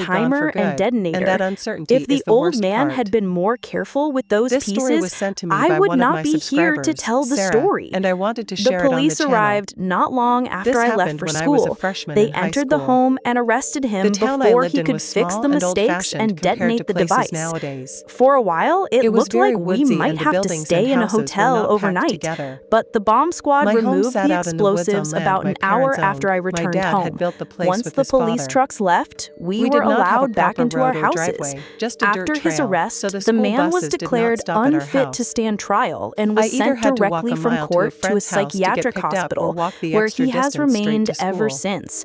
totally gone timer for and good, detonator. and that uncertainty If the is the old worst man part. had been more careful with those This story was pieces, sent to me I by would one of not my be here to subscribers, tell the Sarah, story. and I wanted to The share it on the police channel. arrived not long after This I left happened for when I was a school. freshman They in high entered the school. home and arrested him The town I before lived he in could was fix small the and mistakes old-fashioned and compared detonate to the places device. nowadays. For a while, it It was looked very like we woodsy, might and the have to buildings stay and in a houses were hotel not packed overnight. together. But the bomb squad My home removed sat the out in the woods on explosives land about my an hour parents after I owned. My returned dad home. had built the place Once with the his police father. trucks left, we We were did not have a allowed back proper into our road or houses. driveway, just a After dirt his trail, arrest, so the the school man was buses did not declared stop at our unfit to house. stand trial and was I either sent had to walk directly a from mile to a court to a friend's house to get psychiatric picked up or hospital, walk the where extra he has distance straight remained to ever school. since.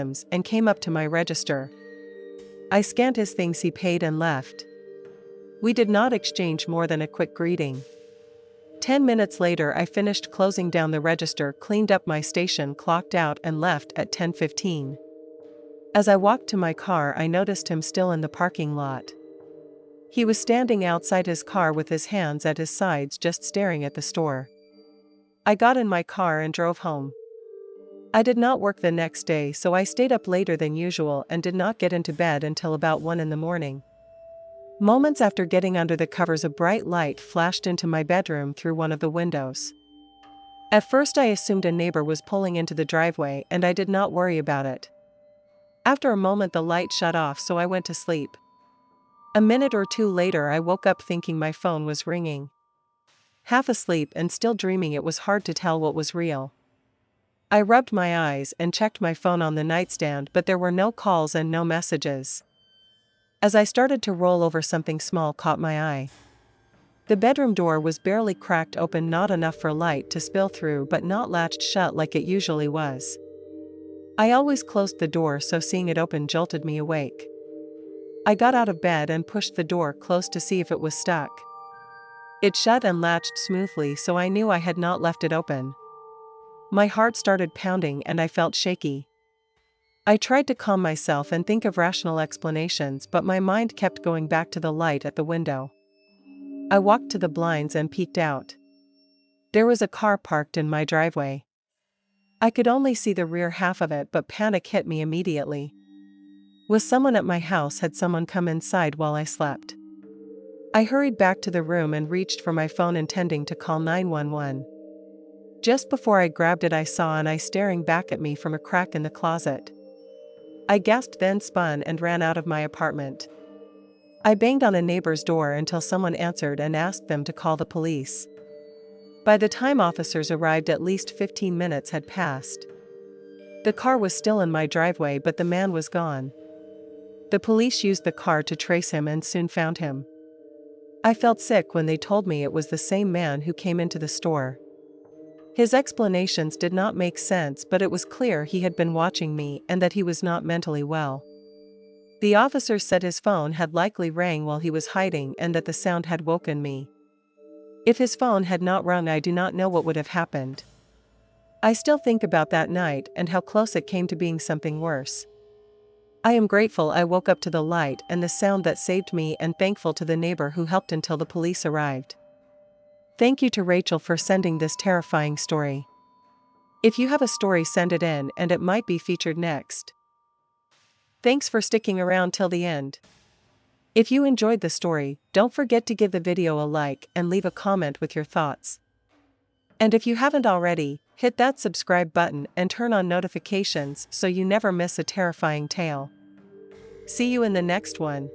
items and came up to my register. I scanned his things, he paid and left. We did not exchange more than a quick greeting. 10 minutes later I finished closing down the register, cleaned up my station, clocked out and left at 10:15. As I walked to my car I noticed him still in the parking lot. He was standing outside his car with his hands at his sides, just staring at the store. I got in my car and drove home. I did not work the next day, so I stayed up later than usual and did not get into bed until about 1 in the morning. Moments after getting under the covers, a bright light flashed into my bedroom through one of the windows. At first I assumed a neighbor was pulling into the driveway and I did not worry about it. After a moment the light shut off, so I went to sleep. A minute or two later I woke up thinking my phone was ringing. Half asleep and still dreaming, it was hard to tell what was real. I rubbed my eyes and checked my phone on the nightstand, but there were no calls and no messages. As I started to roll over, something small caught my eye. The bedroom door was barely cracked open, not enough for light to spill through, but not latched shut like it usually was. I always closed the door, so seeing it open jolted me awake. I got out of bed and pushed the door close to see if it was stuck. It shut and latched smoothly, so I knew I had not left it open. My heart started pounding and I felt shaky. I tried to calm myself and think of rational explanations, but my mind kept going back to the light at the window. I walked to the blinds and peeked out. There was a car parked in my driveway. I could only see the rear half of it, but panic hit me immediately. Was someone at my house? Had someone come inside while I slept? I hurried back to the room and reached for my phone, intending to call 911. Just before I grabbed it, I saw an eye staring back at me from a crack in the closet. I gasped, then spun and ran out of my apartment. I banged on a neighbor's door until someone answered and asked them to call the police. By the time officers arrived, at least 15 minutes had passed. The car was still in my driveway, but the man was gone. The police used the car to trace him and soon found him. I felt sick when they told me it was the same man who came into the store. His explanations did not make sense, but it was clear he had been watching me and that he was not mentally well. The officers said his phone had likely rang while he was hiding and that the sound had woken me. If his phone had not rung, I do not know what would have happened. I still think about that night and how close it came to being something worse. I am grateful I woke up to the light and the sound that saved me, and thankful to the neighbor who helped until the police arrived. Thank you to Rachel for sending this terrifying story. If you have a story, send it in and it might be featured next. Thanks for sticking around till the end. If you enjoyed the story, don't forget to give the video a like and leave a comment with your thoughts. And if you haven't already, hit that subscribe button and turn on notifications so you never miss a terrifying tale. See you in the next one.